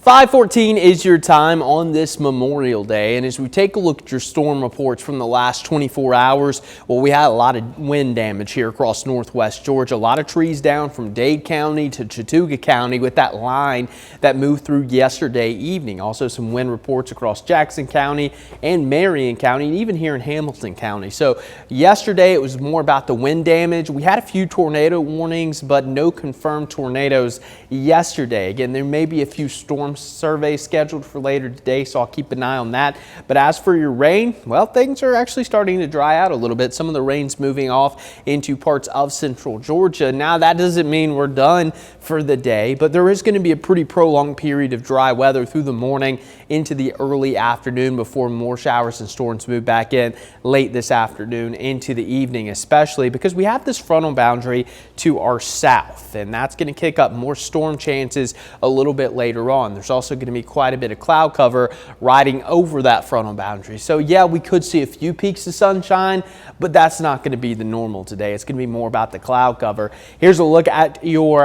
5:14 is your time on this Memorial Day, and as we take a look at your storm reports from the last 24 hours, well, we had a lot of wind damage here across northwest Georgia. A lot of trees down from Dade County to Chattooga County with that line that moved through yesterday evening. Also some wind reports across Jackson County and Marion County, and even here in Hamilton County. So yesterday it was more about the wind damage. We had a few tornado warnings, but no confirmed tornadoes yesterday. Again, there may be a few storm survey scheduled for later today, so I'll keep an eye on that. But as for your rain, well, things are actually starting to dry out a little bit. Some of the rain's moving off into parts of central Georgia. Now, that doesn't mean we're done for the day, but there is going to be a pretty prolonged period of dry weather through the morning into the early afternoon before more showers and storms move back in late this afternoon into the evening, especially because we have this frontal boundary to our south, and that's going to kick up more storm chances a little bit later on. There's also going to be quite a bit of cloud cover riding over that frontal boundary. So yeah, we could see a few peaks of sunshine, but that's not going to be the normal today. It's going to be more about the cloud cover. Here's a look at your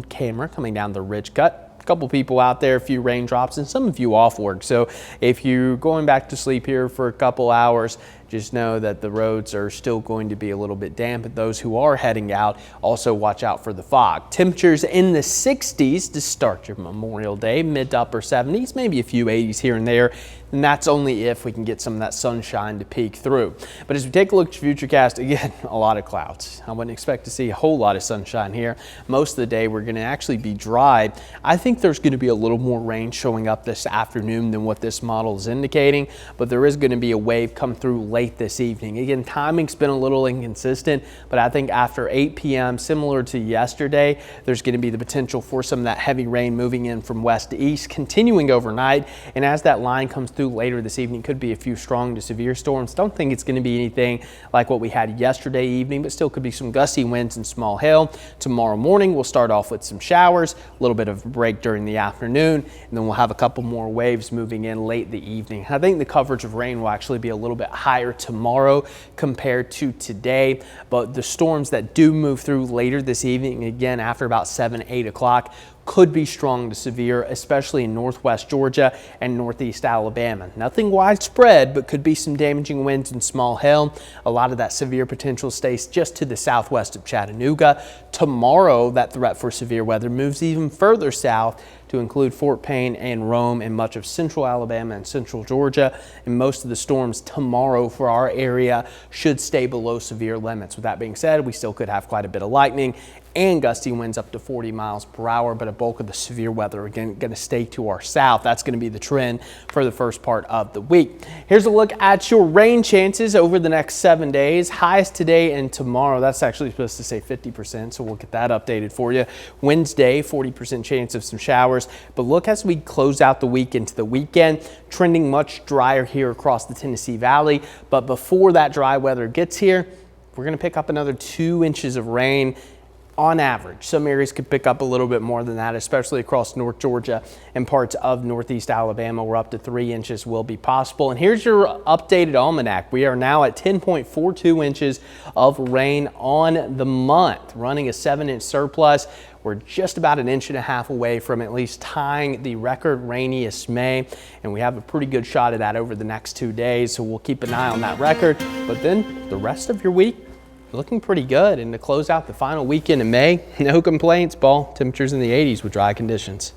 camera coming down the ridge cut. Couple people out there, a few raindrops, and some of you off work. So if you're going back to sleep here for a couple hours, just know that the roads are still going to be a little bit damp. But those who are heading out, also watch out for the fog. Temperatures in the 60s to start your Memorial Day, mid to upper 70s, maybe a few 80s here and there. And that's only if we can get some of that sunshine to peek through. But as we take a look at your futurecast, again, a lot of clouds. I wouldn't expect to see a whole lot of sunshine here. Most of the day we're going to actually be dry. I think there's going to be a little more rain showing up this afternoon than what this model is indicating, but there is going to be a wave come through late this evening. Again, timing's been a little inconsistent, but I think after 8 p.m., similar to yesterday, there's going to be the potential for some of that heavy rain moving in from west to east, continuing overnight. And as that line comes through later this evening, could be a few strong to severe storms. Don't think it's going to be anything like what we had yesterday evening, but still could be some gusty winds and small hail. Tomorrow morning, we'll start off with some showers, a little bit of a break during the afternoon, and then we'll have a couple more waves moving in late the evening. I think the coverage of rain will actually be a little bit higher tomorrow compared to today, but the storms that do move through later this evening, again after about 7-8 o'clock, could be strong to severe, especially in northwest Georgia and northeast Alabama. Nothing widespread, but could be some damaging winds and small hail. A lot of that severe potential stays just to the southwest of Chattanooga. Tomorrow, that threat for severe weather moves even further south to include Fort Payne and Rome and much of central Alabama and central Georgia. And most of the storms tomorrow for our area should stay below severe limits. With that being said, we still could have quite a bit of lightning and gusty winds up to 40 miles per hour, but a bulk of the severe weather again going to stay to our south. That's going to be the trend for the first part of the week. Here's a look at your rain chances over the next 7 days. Highs today and tomorrow. That's actually supposed to say 50%, so we'll get that updated for you. Wednesday, 40% chance of some showers, but look as we close out the week into the weekend, trending much drier here across the Tennessee Valley. But before that dry weather gets here, we're going to pick up another 2 inches of rain on average. Some areas could pick up a little bit more than that, especially across North Georgia and parts of northeast Alabama, where up to 3 inches will be possible. And here's your updated almanac. We are now at 10.42 inches of rain on the month, running a 7-inch surplus. We're just about 1.5 inches away from at least tying the record rainiest May, and we have a pretty good shot at that over the next 2 days, so we'll keep an eye on that record. But then the rest of your week, looking pretty good. And to close out the final weekend in May, no complaints, Paul. Temperatures in the 80s with dry conditions.